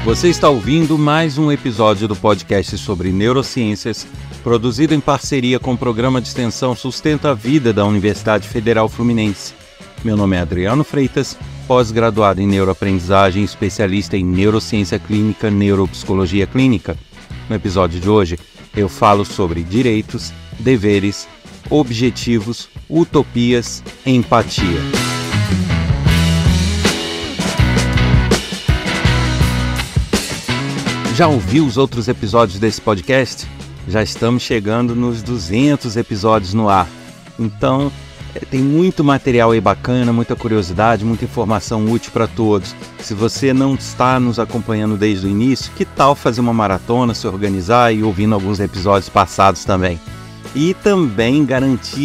Você está ouvindo mais um episódio do podcast sobre neurociências, produzido em parceria com o programa de extensão Sustenta a Vida da Universidade Federal Fluminense. Meu nome é Adriano Freitas, pós-graduado em neuroaprendizagem, especialista em neurociência clínica, neuropsicologia clínica. No episódio de hoje, eu falo sobre direitos, deveres, objetivos, utopias, empatia. Já ouviu os outros episódios desse podcast? Já estamos chegando nos 200 episódios no ar. Então, tem muito material aí bacana, muita curiosidade, muita informação útil para todos. Se você não está nos acompanhando desde o início, que tal fazer uma maratona, se organizar e ouvindo alguns episódios passados também? E também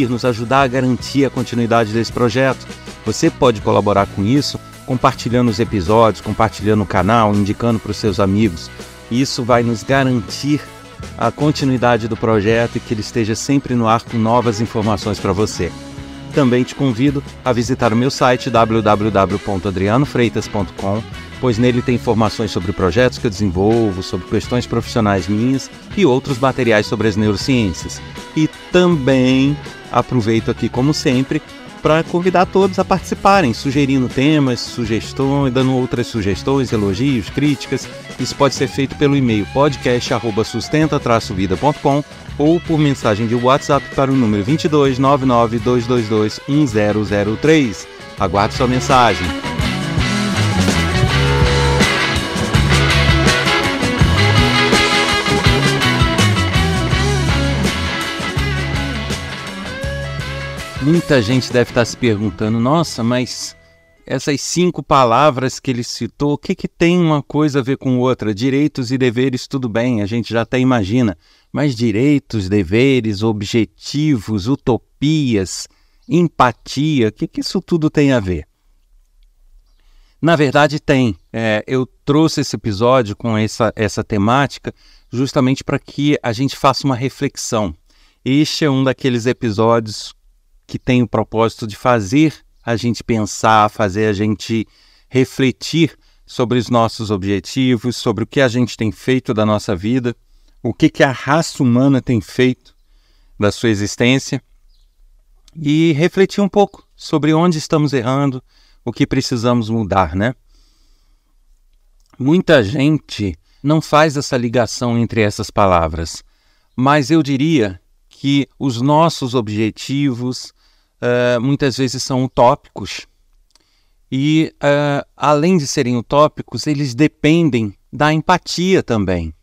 nos ajudar a garantir a continuidade desse projeto. Você pode colaborar com isso, compartilhando os episódios, compartilhando o canal, indicando para os seus amigos. Isso vai nos garantir a continuidade do projeto e que ele esteja sempre no ar com novas informações para você. Também te convido a visitar o meu site www.adrianofreitas.com, pois nele tem informações sobre projetos que eu desenvolvo, sobre questões profissionais minhas e outros materiais sobre as neurociências. E também aproveito aqui, como sempre, para convidar todos a participarem, sugerindo temas, sugestões, dando outras sugestões, elogios, críticas. Isso pode ser feito pelo e-mail podcast@sustenta-vida.com ou por mensagem de WhatsApp para o número 22 99 222 1003. Aguardo sua mensagem. Muita gente deve estar se perguntando, nossa, mas essas 5 palavras que ele citou, o que tem uma coisa a ver com outra? Direitos e deveres, tudo bem, a gente já até imagina. Mas direitos, deveres, objetivos, utopias, empatia, o que isso tudo tem a ver? Na verdade tem. Eu trouxe esse episódio com essa temática justamente para que a gente faça uma reflexão. Este é um daqueles episódios que tem o propósito de fazer a gente pensar, fazer a gente refletir sobre os nossos objetivos, sobre o que a gente tem feito da nossa vida, o que a raça humana tem feito da sua existência e refletir um pouco sobre onde estamos errando, o que precisamos mudar, né? Muita gente não faz essa ligação entre essas palavras, mas eu diria que os nossos objetivos muitas vezes são utópicos e, além de serem utópicos, eles dependem da empatia também.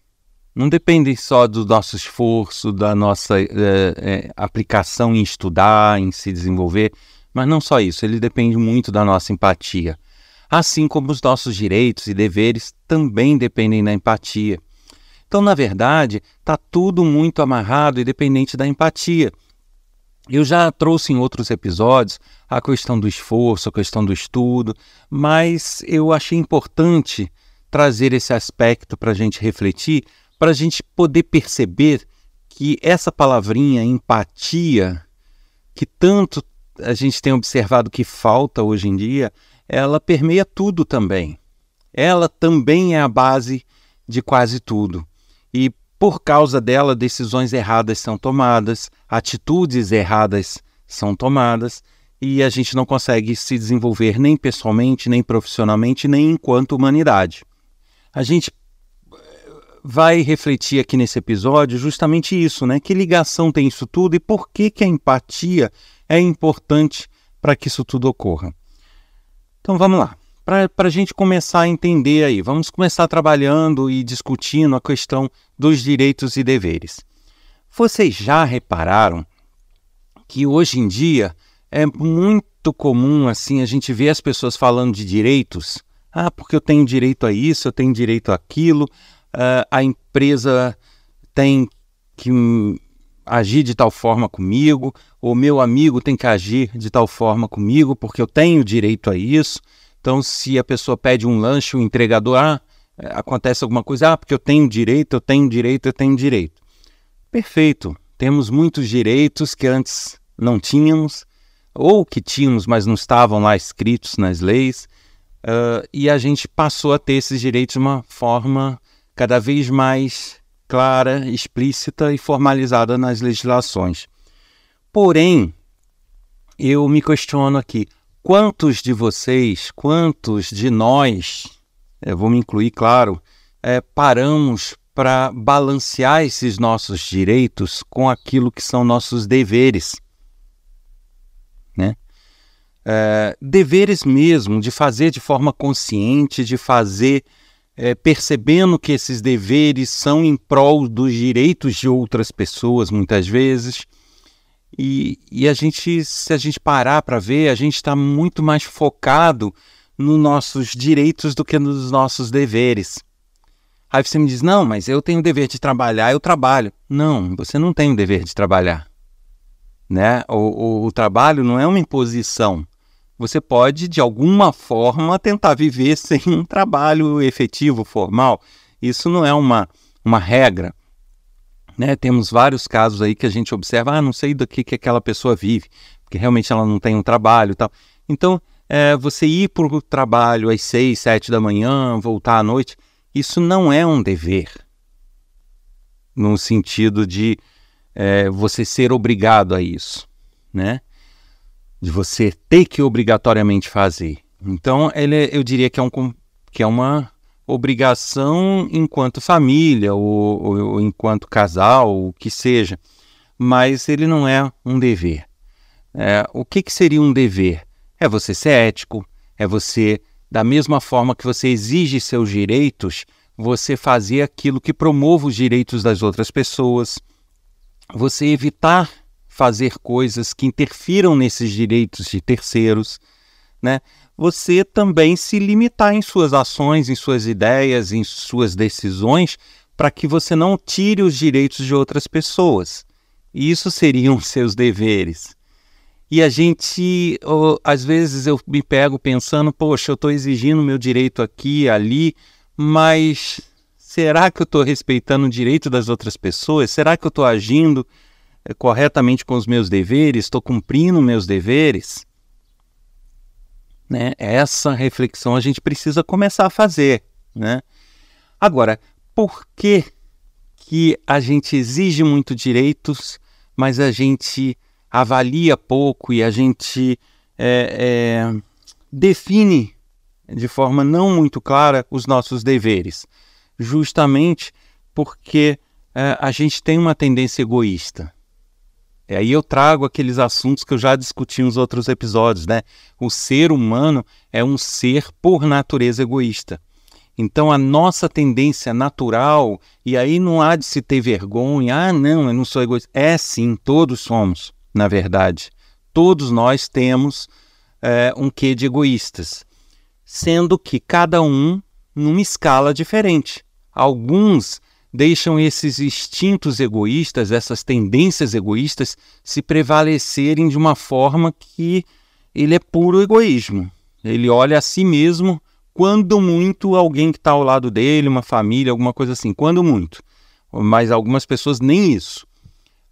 Não dependem só do nosso esforço, da nossa aplicação em estudar, em se desenvolver, mas não só isso, ele depende muito da nossa empatia. Assim como os nossos direitos e deveres também dependem da empatia. Então, na verdade, está tudo muito amarrado e dependente da empatia. Eu já trouxe em outros episódios a questão do esforço, a questão do estudo, mas eu achei importante trazer esse aspecto para a gente refletir, para a gente poder perceber que essa palavrinha empatia, que tanto a gente tem observado que falta hoje em dia, ela permeia tudo também. Ela também é a base de quase tudo. E por causa dela, decisões erradas são tomadas, atitudes erradas são tomadas e a gente não consegue se desenvolver nem pessoalmente, nem profissionalmente, nem enquanto humanidade. A gente vai refletir aqui nesse episódio justamente isso, né? Que ligação tem isso tudo e por que a empatia é importante para que isso tudo ocorra. Então vamos lá. Para a gente começar a entender aí, vamos começar trabalhando e discutindo a questão dos direitos e deveres. Vocês já repararam que hoje em dia é muito comum assim, a gente ver as pessoas falando de direitos? Porque eu tenho direito a isso, eu tenho direito àquilo, a empresa tem que agir de tal forma comigo, o meu amigo tem que agir de tal forma comigo porque eu tenho direito a isso. Então, se a pessoa pede um lanche, o entregador, acontece alguma coisa, porque eu tenho direito, eu tenho direito, eu tenho direito. Perfeito, temos muitos direitos que antes não tínhamos, ou que tínhamos, mas não estavam lá escritos nas leis. e a gente passou a ter esses direitos de uma forma cada vez mais clara, explícita e formalizada nas legislações. Porém, eu me questiono aqui, quantos de vocês, quantos de nós, vou me incluir, claro, paramos para balancear esses nossos direitos com aquilo que são nossos deveres, né? Deveres mesmo, de fazer de forma consciente, de fazer percebendo que esses deveres são em prol dos direitos de outras pessoas, muitas vezes. E se a gente parar para ver, a gente está muito mais focado nos nossos direitos do que nos nossos deveres. Aí você me diz, não, mas eu tenho o dever de trabalhar, eu trabalho. Não, você não tem o dever de trabalhar, né? O trabalho não é uma imposição. Você pode, de alguma forma, tentar viver sem um trabalho efetivo, formal. Isso não é uma regra, né? Temos vários casos aí que a gente observa, não sei do que aquela pessoa vive, porque realmente ela não tem um trabalho e tal. Então, você ir para o trabalho às 6, 7 da manhã, voltar à noite, isso não é um dever, no sentido de você ser obrigado a isso, né? De você ter que obrigatoriamente fazer. Então, eu diria que é uma obrigação enquanto família ou enquanto casal, o que seja, mas ele não é um dever. O que seria um dever? É você ser ético, é você, da mesma forma que você exige seus direitos, você fazer aquilo que promova os direitos das outras pessoas, você evitar fazer coisas que interfiram nesses direitos de terceiros, né? Você também se limitar em suas ações, em suas ideias, em suas decisões, para que você não tire os direitos de outras pessoas. E isso seriam os seus deveres. E a gente, às vezes eu me pego pensando, poxa, eu estou exigindo meu direito aqui e ali, mas será que eu estou respeitando o direito das outras pessoas? Será que eu estou agindo corretamente com os meus deveres? Estou cumprindo meus deveres? Né? Essa reflexão a gente precisa começar a fazer, né? Agora, por que a gente exige muito direitos, mas a gente avalia pouco e a gente define de forma não muito clara os nossos deveres? Justamente porque a gente tem uma tendência egoísta. Aí eu trago aqueles assuntos que eu já discuti nos outros episódios, né? O ser humano é um ser por natureza egoísta. Então a nossa tendência natural, e aí não há de se ter vergonha, não, eu não sou egoísta. Sim, todos somos, na verdade. Todos nós temos um quê de egoístas, sendo que cada um numa escala diferente. Alguns deixam esses instintos egoístas, essas tendências egoístas, se prevalecerem de uma forma que ele é puro egoísmo. Ele olha a si mesmo, quando muito alguém que está ao lado dele, uma família, alguma coisa assim, quando muito. Mas algumas pessoas nem isso.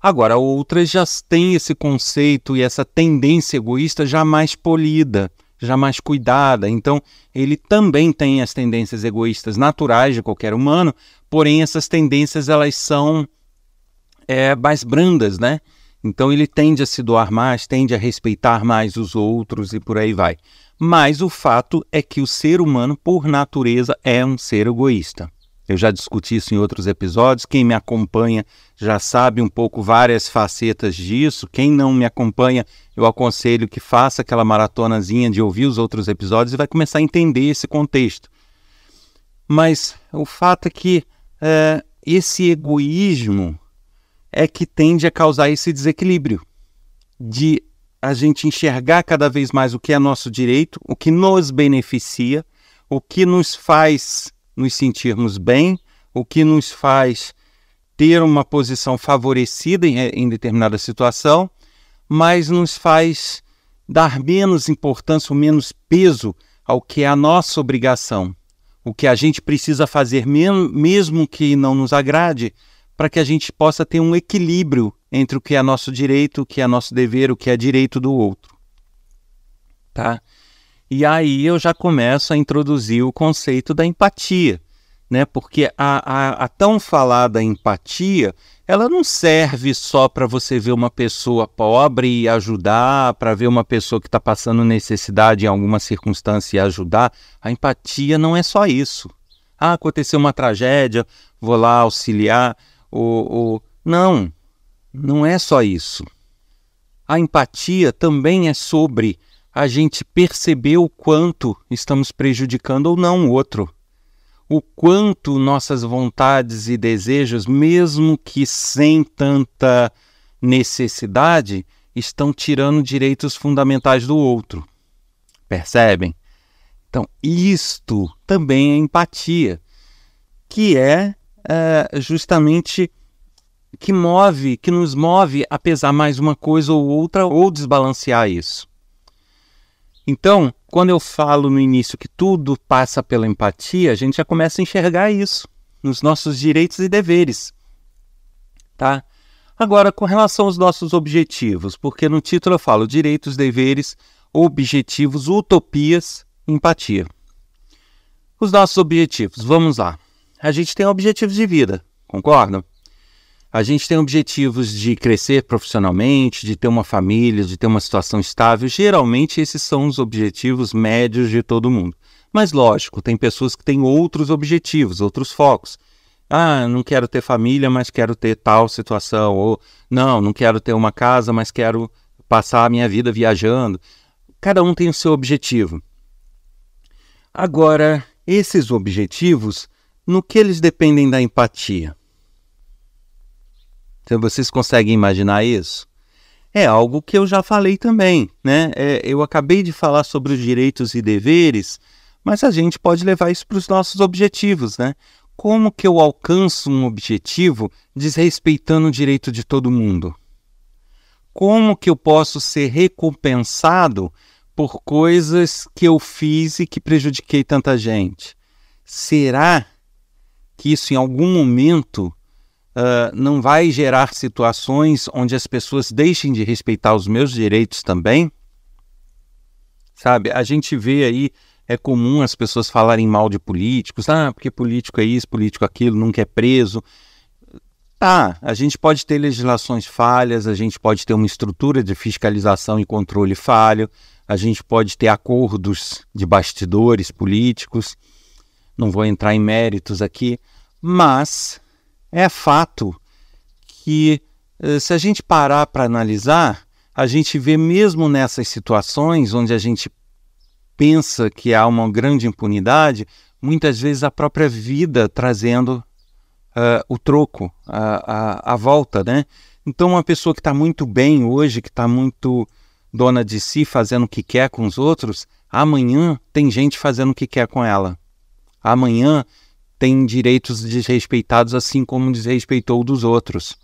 Agora, outras já têm esse conceito e essa tendência egoísta já mais polida, já mais cuidada. Então, ele também tem as tendências egoístas naturais de qualquer humano, porém essas tendências elas são mais brandas, né? Então ele tende a se doar mais, tende a respeitar mais os outros e por aí vai. Mas o fato é que o ser humano, por natureza, é um ser egoísta. Eu já discuti isso em outros episódios. Quem me acompanha já sabe um pouco várias facetas disso. Quem não me acompanha, eu aconselho que faça aquela maratonazinha de ouvir os outros episódios e vai começar a entender esse contexto. Mas o fato é que esse egoísmo é que tende a causar esse desequilíbrio de a gente enxergar cada vez mais o que é nosso direito, o que nos beneficia, o que nos faz nos sentirmos bem, o que nos faz ter uma posição favorecida em determinada situação, mas nos faz dar menos importância ou menos peso ao que é a nossa obrigação, o que a gente precisa fazer mesmo que não nos agrade, para que a gente possa ter um equilíbrio entre o que é nosso direito, o que é nosso dever, o que é direito do outro. Tá? E aí eu já começo a introduzir o conceito da empatia, né? Porque a tão falada empatia, ela não serve só para você ver uma pessoa pobre e ajudar, para ver uma pessoa que está passando necessidade em alguma circunstância e ajudar. A empatia não é só isso. Ah, aconteceu uma tragédia, vou lá auxiliar. Não, não é só isso. A empatia também é sobre a gente perceber o quanto estamos prejudicando ou não o outro. O quanto nossas vontades e desejos, mesmo que sem tanta necessidade, estão tirando direitos fundamentais do outro. Percebem? Então, isto também é empatia, que é justamente que nos move a pesar mais uma coisa ou outra ou desbalancear isso. Então, quando eu falo no início que tudo passa pela empatia, a gente já começa a enxergar isso nos nossos direitos e deveres, tá? Agora, com relação aos nossos objetivos, porque no título eu falo direitos, deveres, objetivos, utopias, empatia. Os nossos objetivos, vamos lá. A gente tem objetivos de vida, concordam? A gente tem objetivos de crescer profissionalmente, de ter uma família, de ter uma situação estável. Geralmente esses são os objetivos médios de todo mundo. Mas lógico, tem pessoas que têm outros objetivos, outros focos. Ah, não quero ter família, mas quero ter tal situação. Ou não quero ter uma casa, mas quero passar a minha vida viajando. Cada um tem o seu objetivo. Agora, esses objetivos, no que eles dependem da empatia? Então, vocês conseguem imaginar isso? É algo que eu já falei também, né? Eu acabei de falar sobre os direitos e deveres, mas a gente pode levar isso para os nossos objetivos, né? Como que eu alcanço um objetivo desrespeitando o direito de todo mundo? Como que eu posso ser recompensado por coisas que eu fiz e que prejudiquei tanta gente? Será que isso em algum momento não vai gerar situações onde as pessoas deixem de respeitar os meus direitos também? Sabe, a gente vê aí, é comum as pessoas falarem mal de políticos, porque político é isso, político é aquilo, nunca é preso. Tá, a gente pode ter legislações falhas, a gente pode ter uma estrutura de fiscalização e controle falho, a gente pode ter acordos de bastidores políticos, não vou entrar em méritos aqui, mas é fato que, se a gente parar para analisar, a gente vê mesmo nessas situações onde a gente pensa que há uma grande impunidade, muitas vezes a própria vida trazendo o troco, a volta, né? Então, uma pessoa que está muito bem hoje, que está muito dona de si, fazendo o que quer com os outros, amanhã tem gente fazendo o que quer com ela. Amanhã tem direitos desrespeitados, assim como desrespeitou dos outros.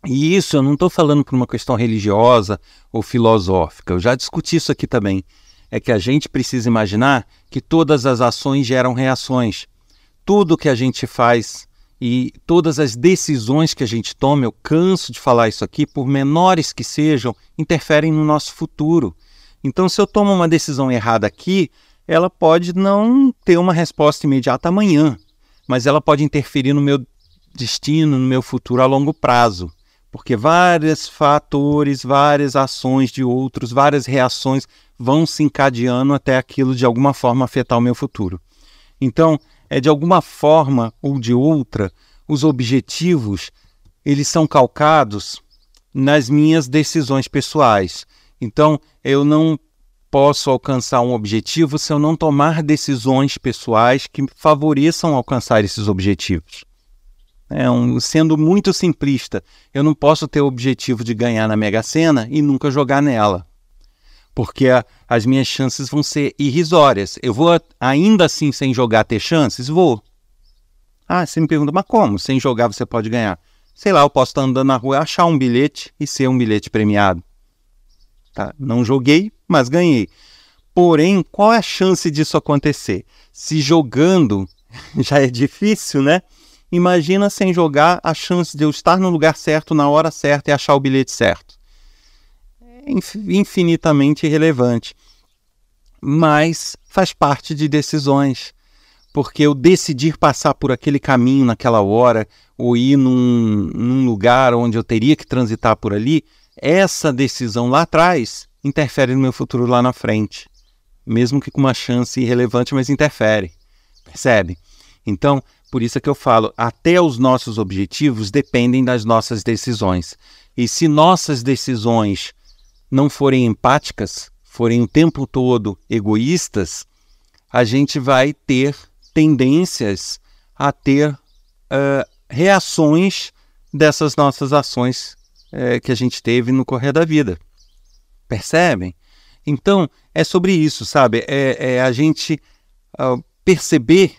E isso eu não estou falando por uma questão religiosa ou filosófica, eu já discuti isso aqui também. É que a gente precisa imaginar que todas as ações geram reações. Tudo que a gente faz e todas as decisões que a gente toma, eu canso de falar isso aqui, por menores que sejam, interferem no nosso futuro. Então, se eu tomo uma decisão errada aqui, ela pode não ter uma resposta imediata amanhã, mas ela pode interferir no meu destino, no meu futuro a longo prazo, porque vários fatores, várias ações de outros, várias reações vão se encadeando até aquilo de alguma forma afetar o meu futuro. Então, de alguma forma ou de outra, os objetivos, eles são calcados nas minhas decisões pessoais. Então, eu não posso alcançar um objetivo se eu não tomar decisões pessoais que favoreçam alcançar esses objetivos. Sendo muito simplista, eu não posso ter o objetivo de ganhar na Mega Sena e nunca jogar nela, porque as minhas chances vão ser irrisórias. Eu vou, ainda assim, sem jogar, ter chances? Vou. Você me pergunta, mas como? Sem jogar você pode ganhar? Sei lá, eu posso estar andando na rua, achar um bilhete e ser um bilhete premiado. Tá? Não joguei, mas ganhei. Porém, qual é a chance disso acontecer? Se jogando já é difícil, né? Imagina sem jogar a chance de eu estar no lugar certo, na hora certa e achar o bilhete certo. É infinitamente irrelevante. mas faz parte de decisões. Porque eu decidir passar por aquele caminho naquela hora, ou ir num lugar onde eu teria que transitar por ali, essa decisão lá atrás interfere no meu futuro lá na frente. Mesmo que com uma chance irrelevante, mas interfere. Percebe? Então, por isso é que eu falo, até os nossos objetivos dependem das nossas decisões. E se nossas decisões não forem empáticas, forem o tempo todo egoístas, a gente vai ter tendências a ter reações dessas nossas ações que a gente teve no correr da vida. Percebem? Então, é sobre isso, sabe? É a gente perceber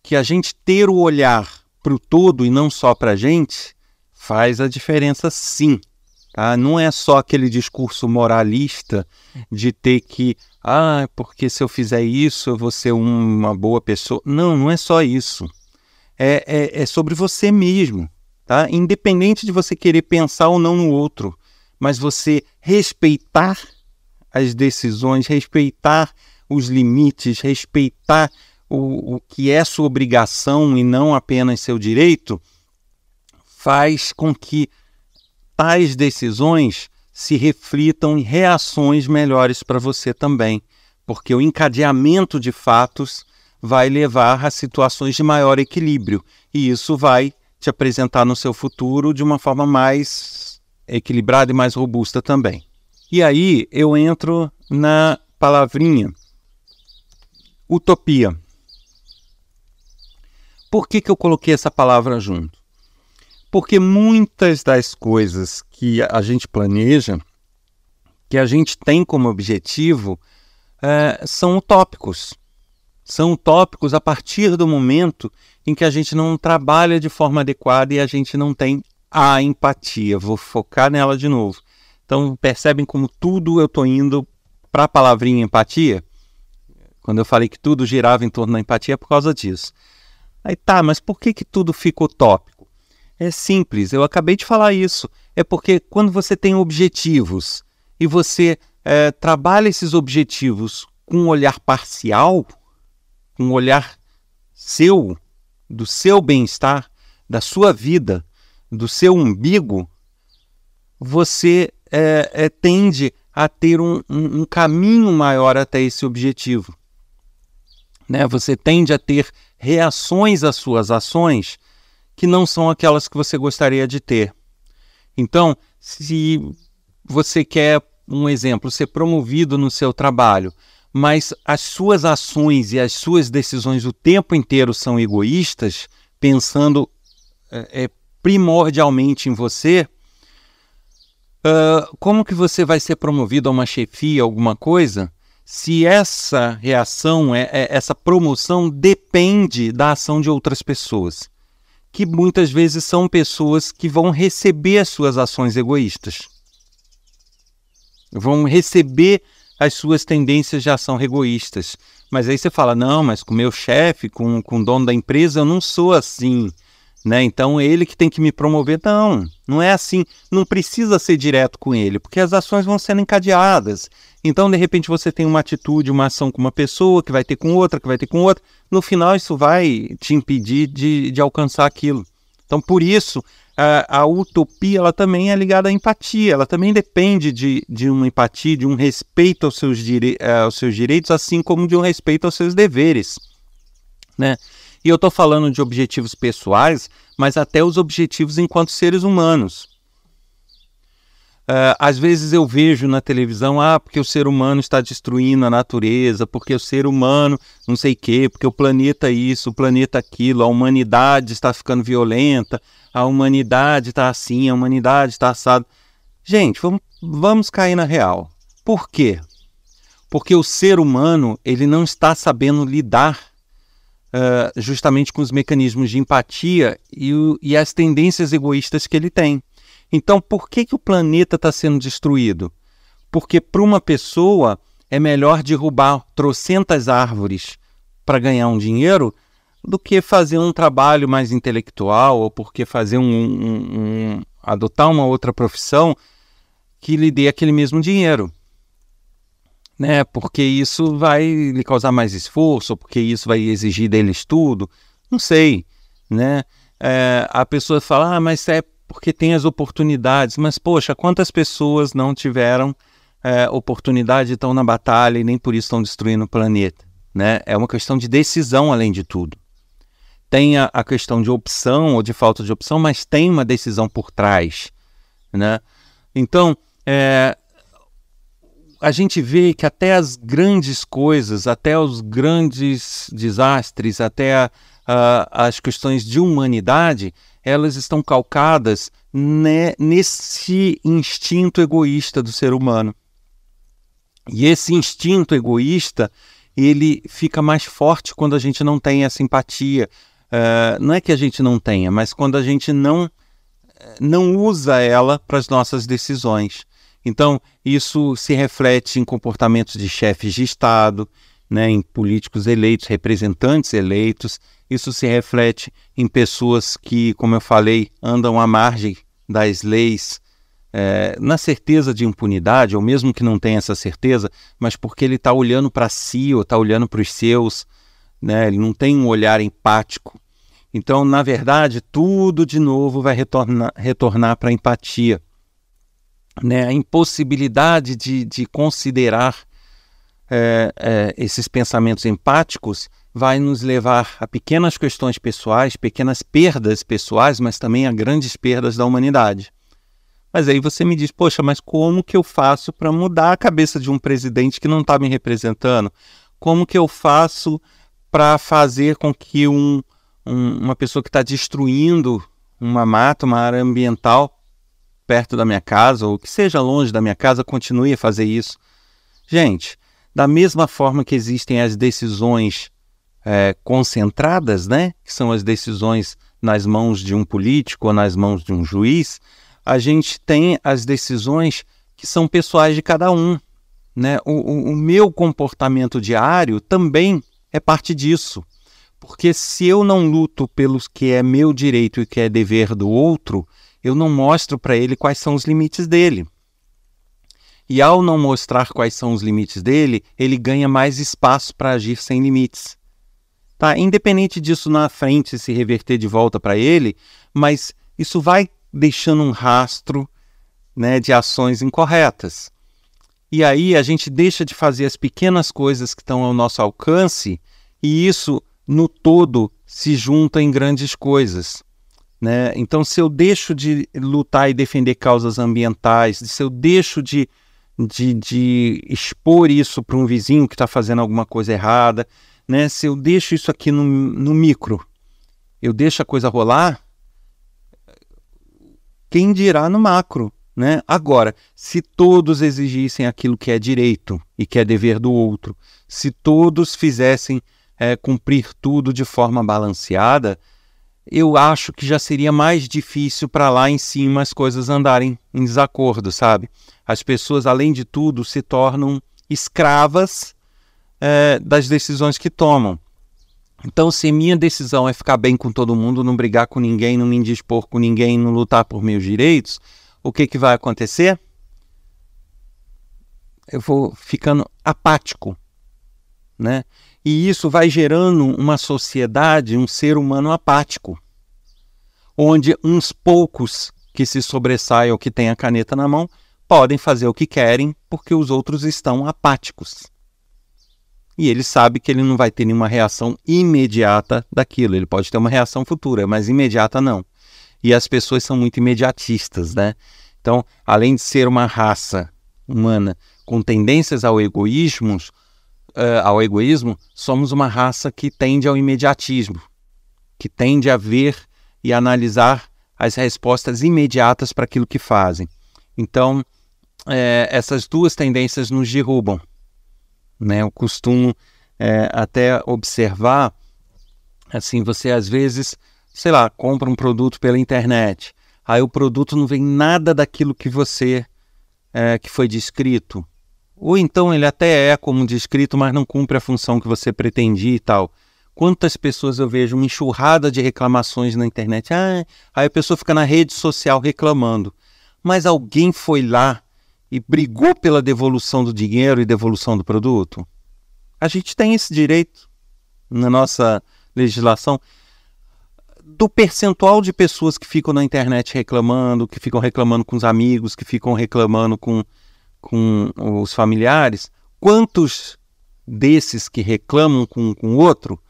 que a gente ter o olhar para o todo e não só para a gente faz a diferença, sim. Tá? Não é só aquele discurso moralista de ter que, porque se eu fizer isso eu vou ser uma boa pessoa. Não, não é só isso. É sobre você mesmo. Tá? Independente de você querer pensar ou não no outro, mas você respeitar as decisões, respeitar os limites, respeitar o que é sua obrigação e não apenas seu direito, faz com que tais decisões se reflitam em reações melhores para você também, porque o encadeamento de fatos vai levar a situações de maior equilíbrio, e isso vai te apresentar no seu futuro de uma forma mais equilibrada e mais robusta também. E aí eu entro na palavrinha utopia. Por que eu coloquei essa palavra junto? Porque muitas das coisas que a gente planeja, que a gente tem como objetivo, são utópicos. São utópicos a partir do momento em que a gente não trabalha de forma adequada e a gente não tem a empatia. Vou focar nela de novo. Então, percebem como tudo eu estou indo para a palavrinha empatia? Quando eu falei que tudo girava em torno da empatia é por causa disso. Aí mas por que tudo fica utópico? É simples, eu acabei de falar isso. É porque quando você tem objetivos e você trabalha esses objetivos com um olhar parcial, com um olhar seu, do seu bem-estar, da sua vida, do seu umbigo, você tende a ter um caminho maior até esse objetivo. Né? Você tende a ter reações às suas ações que não são aquelas que você gostaria de ter. Então, se você quer, um exemplo, ser promovido no seu trabalho, mas as suas ações e as suas decisões o tempo inteiro são egoístas, pensando primordialmente em você, como que você vai ser promovido a uma chefia, alguma coisa, se essa reação, essa promoção depende da ação de outras pessoas? Que muitas vezes são pessoas que vão receber as suas ações egoístas. Vão receber as suas tendências de ação egoístas. Mas aí você fala, não, mas com o meu chefe, com o dono da empresa, eu não sou assim. Né? Então ele que tem que me promover. Não, não é assim. Não precisa ser direto com ele, porque as ações vão sendo encadeadas. Então, de repente, você tem uma atitude, uma ação com uma pessoa, que vai ter com outra, que vai ter com outra. No final, isso vai te impedir de alcançar aquilo. Então, por isso, a utopia ela também é ligada à empatia. Ela também depende de uma empatia, de um respeito aos seus direitos, assim como de um respeito aos seus deveres. Né? E eu estou falando de objetivos pessoais, mas até os objetivos enquanto seres humanos. Às vezes eu vejo na televisão, porque o ser humano está destruindo a natureza, porque o ser humano não sei o quê, porque o planeta isso, o planeta aquilo, a humanidade está ficando violenta, a humanidade está assim, a humanidade está assado. Gente, vamos cair na real. Por quê? Porque o ser humano ele não está sabendo lidar justamente com os mecanismos de empatia e as tendências egoístas que ele tem. Então, por que o planeta está sendo destruído? Porque para uma pessoa é melhor derrubar trocentas árvores para ganhar um dinheiro do que fazer um trabalho mais intelectual ou porque fazer adotar uma outra profissão que lhe dê aquele mesmo dinheiro. né? Porque isso vai lhe causar mais esforço, ou porque isso vai exigir dele estudo, não sei, né? A pessoa fala, mas é porque tem as oportunidades, mas poxa, quantas pessoas não tiveram oportunidade e estão na batalha e nem por isso estão destruindo o planeta, né? É uma questão de decisão além de tudo. Tem a questão de opção ou de falta de opção, mas tem uma decisão por trás, né? Então, a gente vê que até as grandes coisas, até os grandes desastres, até as questões de humanidade, elas estão calcadas nesse instinto egoísta do ser humano. E esse instinto egoísta, ele fica mais forte quando a gente não tem essa empatia. Não é que a gente não tenha, mas quando a gente não usa ela para as nossas decisões. Então, isso se reflete em comportamentos de chefes de Estado, né, em políticos eleitos, representantes eleitos. Isso se reflete em pessoas que, como eu falei, andam à margem das leis, na certeza de impunidade, ou mesmo que não tenha essa certeza, mas porque ele está olhando para si ou está olhando para os seus, né, ele não tem um olhar empático. Então, na verdade, tudo de novo vai retornar para a empatia. Né, a impossibilidade de considerar esses pensamentos empáticos vai nos levar a pequenas questões pessoais, pequenas perdas pessoais, mas também a grandes perdas da humanidade. Mas aí você me diz, poxa, mas como que eu faço para mudar a cabeça de um presidente que não está me representando? Como que eu faço para fazer com que uma pessoa que está destruindo uma mata, uma área ambiental, perto da minha casa, ou que seja longe da minha casa, continue a fazer isso? Gente, da mesma forma que existem as decisões concentradas, né, que são as decisões nas mãos de um político ou nas mãos de um juiz, a gente tem as decisões que são pessoais de cada um, né? O meu comportamento diário também é parte disso, porque se eu não luto pelos que é meu direito e que é dever do outro, eu não mostro para ele quais são os limites dele. E ao não mostrar quais são os limites dele, ele ganha mais espaço para agir sem limites. Tá? Independente disso na frente se reverter de volta para ele, mas isso vai deixando um rastro, né, de ações incorretas. E aí a gente deixa de fazer as pequenas coisas que estão ao nosso alcance e isso, no todo, se junta em grandes coisas. Né? Então, se eu deixo de lutar e defender causas ambientais, se eu deixo de expor isso para um vizinho que está fazendo alguma coisa errada, né? Se eu deixo isso aqui no micro, eu deixo a coisa rolar, quem dirá no macro? Né? Agora, se todos exigissem aquilo que é direito e que é dever do outro, se todos fizessem cumprir tudo de forma balanceada, eu acho que já seria mais difícil para lá em cima as coisas andarem em desacordo, sabe? As pessoas, além de tudo, se tornam escravas das decisões que tomam. Então, se minha decisão é ficar bem com todo mundo, não brigar com ninguém, não me indispor com ninguém, não lutar por meus direitos, o que vai acontecer? Eu vou ficando apático, né? E isso vai gerando uma sociedade, um ser humano apático, onde uns poucos que se sobressaiam, que têm a caneta na mão, podem fazer o que querem porque os outros estão apáticos. E ele sabe que ele não vai ter nenhuma reação imediata daquilo. Ele pode ter uma reação futura, mas imediata não. E as pessoas são muito imediatistas, né? Então, além de ser uma raça humana com tendências ao egoísmo, somos uma raça que tende ao imediatismo, que tende a ver e analisar as respostas imediatas para aquilo que fazem. Então, essas duas tendências nos derrubam. Né? Eu costumo até observar, assim, você às vezes, sei lá, compra um produto pela internet, aí o produto não vem nada daquilo que você, que foi descrito, ou então ele até é como descrito, mas não cumpre a função que você pretendia e tal. Quantas pessoas eu vejo uma enxurrada de reclamações na internet, aí a pessoa fica na rede social reclamando, mas alguém foi lá e brigou pela devolução do dinheiro e devolução do produto? A gente tem esse direito na nossa legislação. Do percentual de pessoas que ficam na internet reclamando, que ficam reclamando com os amigos, que ficam reclamando com os familiares, quantos desses que reclamam com o outro,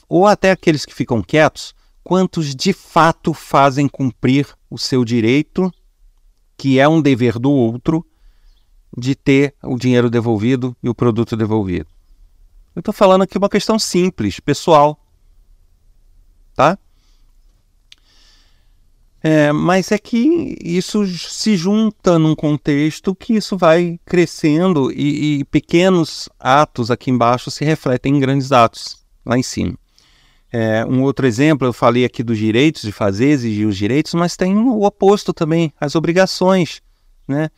ou até aqueles que ficam quietos, quantos de fato fazem cumprir o seu direito, que é um dever do outro, de ter o dinheiro devolvido e o produto devolvido? Eu estou falando aqui uma questão simples, pessoal, tá? Mas é que isso se junta num contexto que isso vai crescendo e pequenos atos aqui embaixo se refletem em grandes atos lá em cima. Um outro exemplo, eu falei aqui dos direitos, de fazer, exigir os direitos, mas tem o oposto também, as obrigações, né?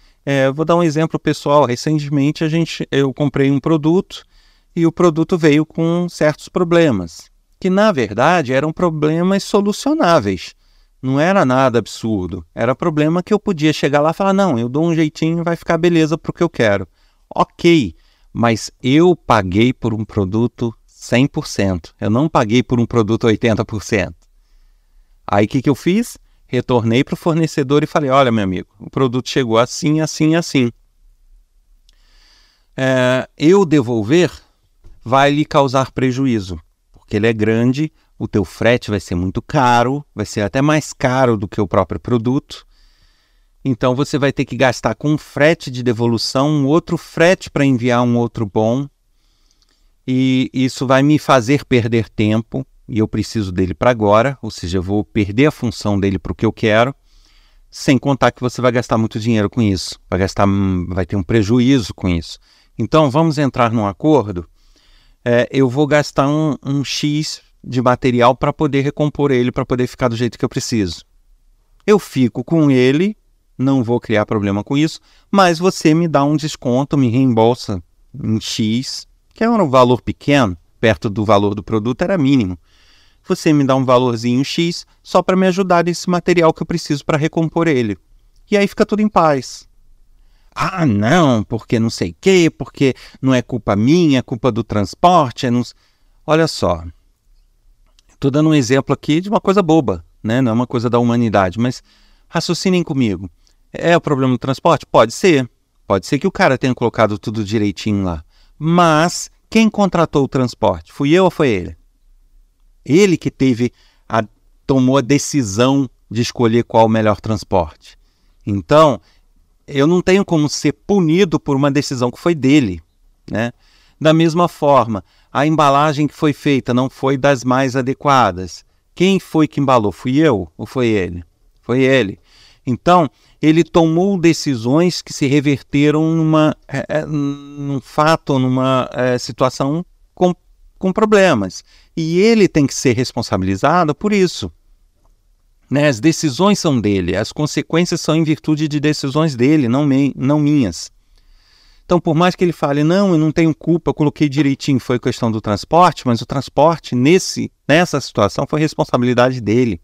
Vou dar um exemplo pessoal. Recentemente eu comprei um produto e o produto veio com certos problemas, que na verdade eram problemas solucionáveis. Não era nada absurdo, era problema que eu podia chegar lá e falar, não, eu dou um jeitinho, vai ficar beleza para o que eu quero. Ok, mas eu paguei por um produto 100%, eu não paguei por um produto 80%. Aí o que eu fiz? Retornei para o fornecedor e falei, olha meu amigo, o produto chegou assim, assim, assim. Eu devolver vai lhe causar prejuízo, porque ele é grande, o teu frete vai ser muito caro, vai ser até mais caro do que o próprio produto. Então você vai ter que gastar com um frete de devolução, um outro frete para enviar um outro bom. E isso vai me fazer perder tempo, e eu preciso dele para agora, ou seja, eu vou perder a função dele para o que eu quero, sem contar que você vai gastar muito dinheiro com isso, vai ter um prejuízo com isso. Então vamos entrar num acordo, eu vou gastar um X de material para poder recompor ele, para poder ficar do jeito que eu preciso. Eu fico com ele, não vou criar problema com isso, mas você me dá um desconto, me reembolsa em X, que é um valor pequeno, perto do valor do produto era mínimo. Você me dá um valorzinho X só para me ajudar nesse material que eu preciso para recompor ele. E aí fica tudo em paz. Ah, não, porque não sei o quê, porque não é culpa minha, é culpa do transporte. Olha só, estou dando um exemplo aqui de uma coisa boba, né? Não é uma coisa da humanidade, mas raciocinem comigo. É o problema do transporte? Pode ser. Pode ser que o cara tenha colocado tudo direitinho lá. Mas quem contratou o transporte? Fui eu ou foi ele? Ele que tomou a decisão de escolher qual o melhor transporte. Então, eu não tenho como ser punido por uma decisão que foi dele, né? Da mesma forma, a embalagem que foi feita não foi das mais adequadas. Quem foi que embalou? Fui eu ou foi ele? Foi ele. Então, ele tomou decisões que se reverteram num fato, numa situação com problemas. E ele tem que ser responsabilizado por isso. Né? As decisões são dele, as consequências são em virtude de decisões dele, não minhas. Então, por mais que ele fale, não, eu não tenho culpa, eu coloquei direitinho, foi questão do transporte, mas o transporte, nessa situação, foi responsabilidade dele.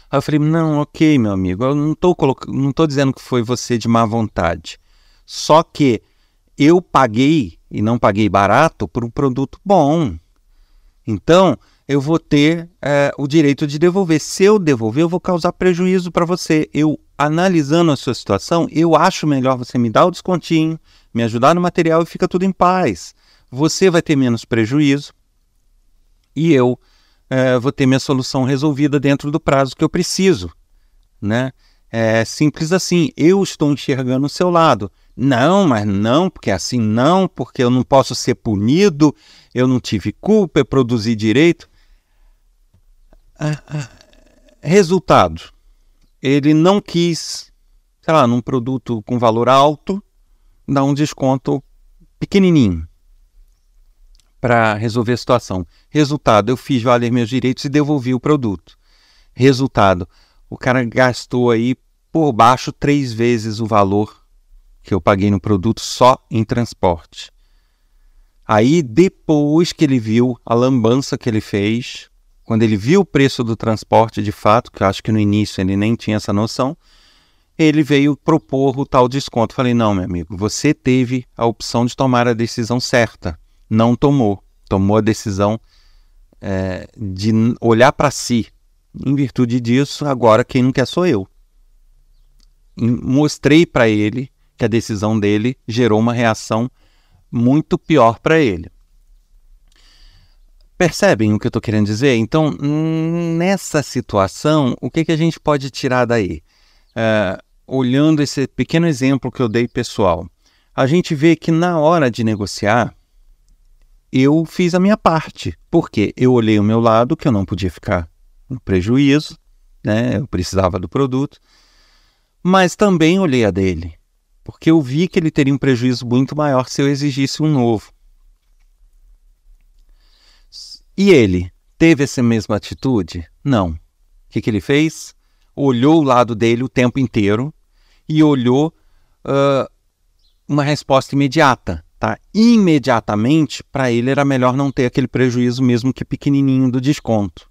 Aí eu falei, não, ok, meu amigo, eu não estou dizendo que foi você de má vontade. Só que eu paguei, e não paguei barato, por um produto bom. Então, eu vou ter o direito de devolver. Se eu devolver, eu vou causar prejuízo para você. Eu, analisando a sua situação, eu acho melhor você me dar o descontinho, me ajudar no material e fica tudo em paz. Você vai ter menos prejuízo e eu vou ter minha solução resolvida dentro do prazo que eu preciso, né? É simples assim. Eu estou enxergando o seu lado. Não, mas não, porque assim não, porque eu não posso ser punido, eu não tive culpa, eu produzi direito. Resultado, ele não quis, sei lá, num produto com valor alto, dar um desconto pequenininho para resolver a situação. Resultado, eu fiz valer meus direitos e devolvi o produto. Resultado, o cara gastou aí por baixo 3 vezes o valor que eu paguei no produto só em transporte. Aí, depois que ele viu a lambança que ele fez, quando ele viu o preço do transporte de fato, que eu acho que no início ele nem tinha essa noção, ele veio propor o tal desconto. Falei, não, meu amigo, você teve a opção de tomar a decisão certa. Não tomou. Tomou a decisão de olhar para si. Em virtude disso, agora quem não quer sou eu. Mostrei para ele que a decisão dele gerou uma reação muito pior para ele. Percebem o que eu estou querendo dizer? Então, nessa situação, o que a gente pode tirar daí? Olhando esse pequeno exemplo que eu dei pessoal, a gente vê que na hora de negociar, eu fiz a minha parte. Por quê? Eu olhei o meu lado, que eu não podia ficar no prejuízo, né? Eu precisava do produto, mas também olhei a dele, porque eu vi que ele teria um prejuízo muito maior se eu exigisse um novo. E ele teve essa mesma atitude? Não. O que ele fez? Olhou o lado dele o tempo inteiro e olhou uma resposta imediata. Tá? Imediatamente, para ele era melhor não ter aquele prejuízo, mesmo que pequenininho, do desconto.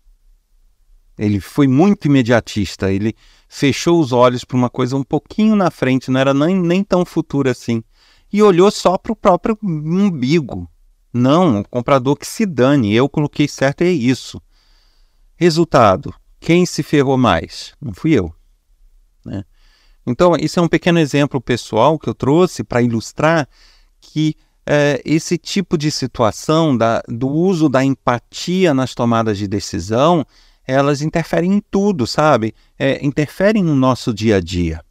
Ele foi muito imediatista, ele fechou os olhos para uma coisa um pouquinho na frente, não era nem tão futura assim, e olhou só para o próprio umbigo. Não, o comprador que se dane, eu coloquei certo e é isso. Resultado, quem se ferrou mais? Não fui eu, né? Então, isso é um pequeno exemplo pessoal que eu trouxe para ilustrar que esse tipo de situação do uso da empatia nas tomadas de decisão, elas interferem em tudo, sabe? Interferem no nosso dia a dia.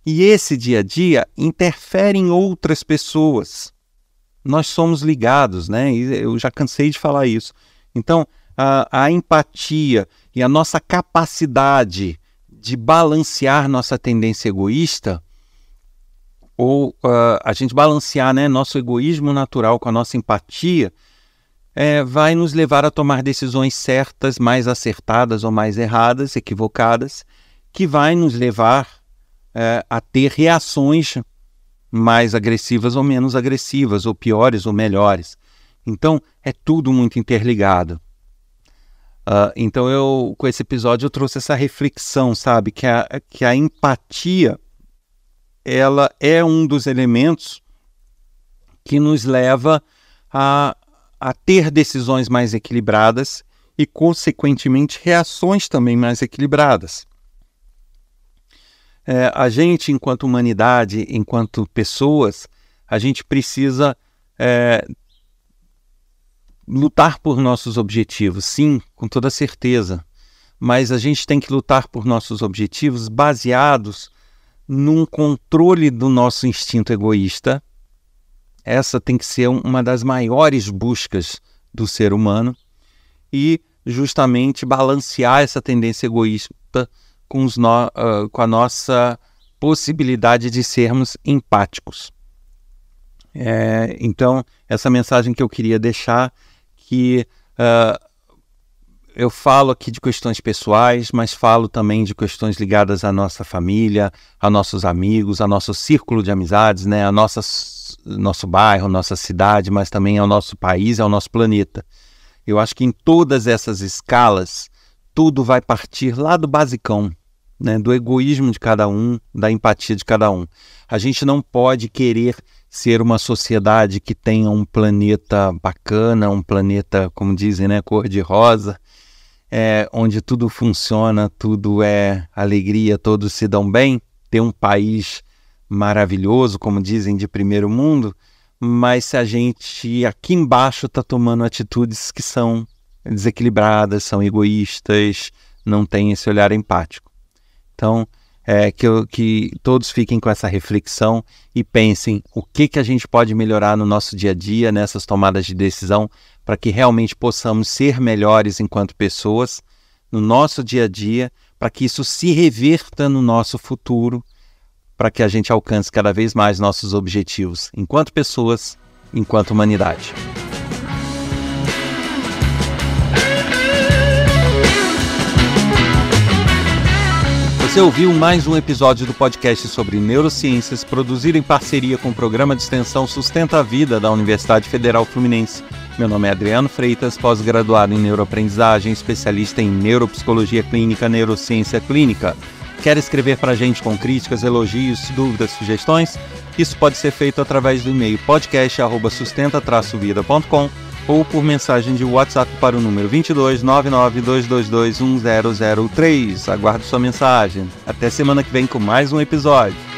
E esse dia a dia interfere em outras pessoas. Nós somos ligados, né? E eu já cansei de falar isso. Então, a empatia e a nossa capacidade de balancear nossa tendência egoísta, ou a gente balancear, né, nosso egoísmo natural com a nossa empatia, vai nos levar a tomar decisões certas, mais acertadas ou mais erradas, equivocadas, que vai nos levar a ter reações mais agressivas ou menos agressivas, ou piores ou melhores. Então, é tudo muito interligado. Então, com esse episódio, eu trouxe essa reflexão, sabe? Que a empatia, ela é um dos elementos que nos leva a ter decisões mais equilibradas e, consequentemente, reações também mais equilibradas. A gente, enquanto humanidade, enquanto pessoas, a gente precisa lutar por nossos objetivos, sim, com toda certeza, mas a gente tem que lutar por nossos objetivos baseados num controle do nosso instinto egoísta. Essa tem que ser uma das maiores buscas do ser humano, e justamente balancear essa tendência egoísta com a nossa possibilidade de sermos empáticos. Então, essa mensagem que eu queria deixar, que eu falo aqui de questões pessoais, mas falo também de questões ligadas à nossa família, a nossos amigos, ao nosso círculo de amizades, né? Nosso bairro, nossa cidade, mas também ao nosso país, ao nosso planeta. Eu acho que em todas essas escalas, tudo vai partir lá do basicão, né? Do egoísmo de cada um, da empatia de cada um. A gente não pode querer ser uma sociedade que tenha um planeta bacana, um planeta, como dizem, né, cor-de-rosa, onde tudo funciona, tudo é alegria, todos se dão bem, ter um país maravilhoso, como dizem, de primeiro mundo, mas se a gente aqui embaixo está tomando atitudes que são desequilibradas, são egoístas, não tem esse olhar empático. Então, que todos fiquem com essa reflexão e pensem o que a gente pode melhorar no nosso dia a dia, nessas tomadas de decisão, para que realmente possamos ser melhores enquanto pessoas, no nosso dia a dia, para que isso se reverta no nosso futuro, para que a gente alcance cada vez mais nossos objetivos, enquanto pessoas, enquanto humanidade. Você ouviu mais um episódio do podcast sobre neurociências, produzido em parceria com o Programa de Extensão Sustenta a Vida da Universidade Federal Fluminense. Meu nome é Adriano Freitas, pós-graduado em neuroaprendizagem, especialista em neuropsicologia clínica, neurociência clínica. Quer escrever para a gente com críticas, elogios, dúvidas, sugestões? Isso pode ser feito através do e-mail podcast@sustenta-vida.com ou por mensagem de WhatsApp para o número 22 99 222 1003. Aguardo sua mensagem. Até semana que vem com mais um episódio.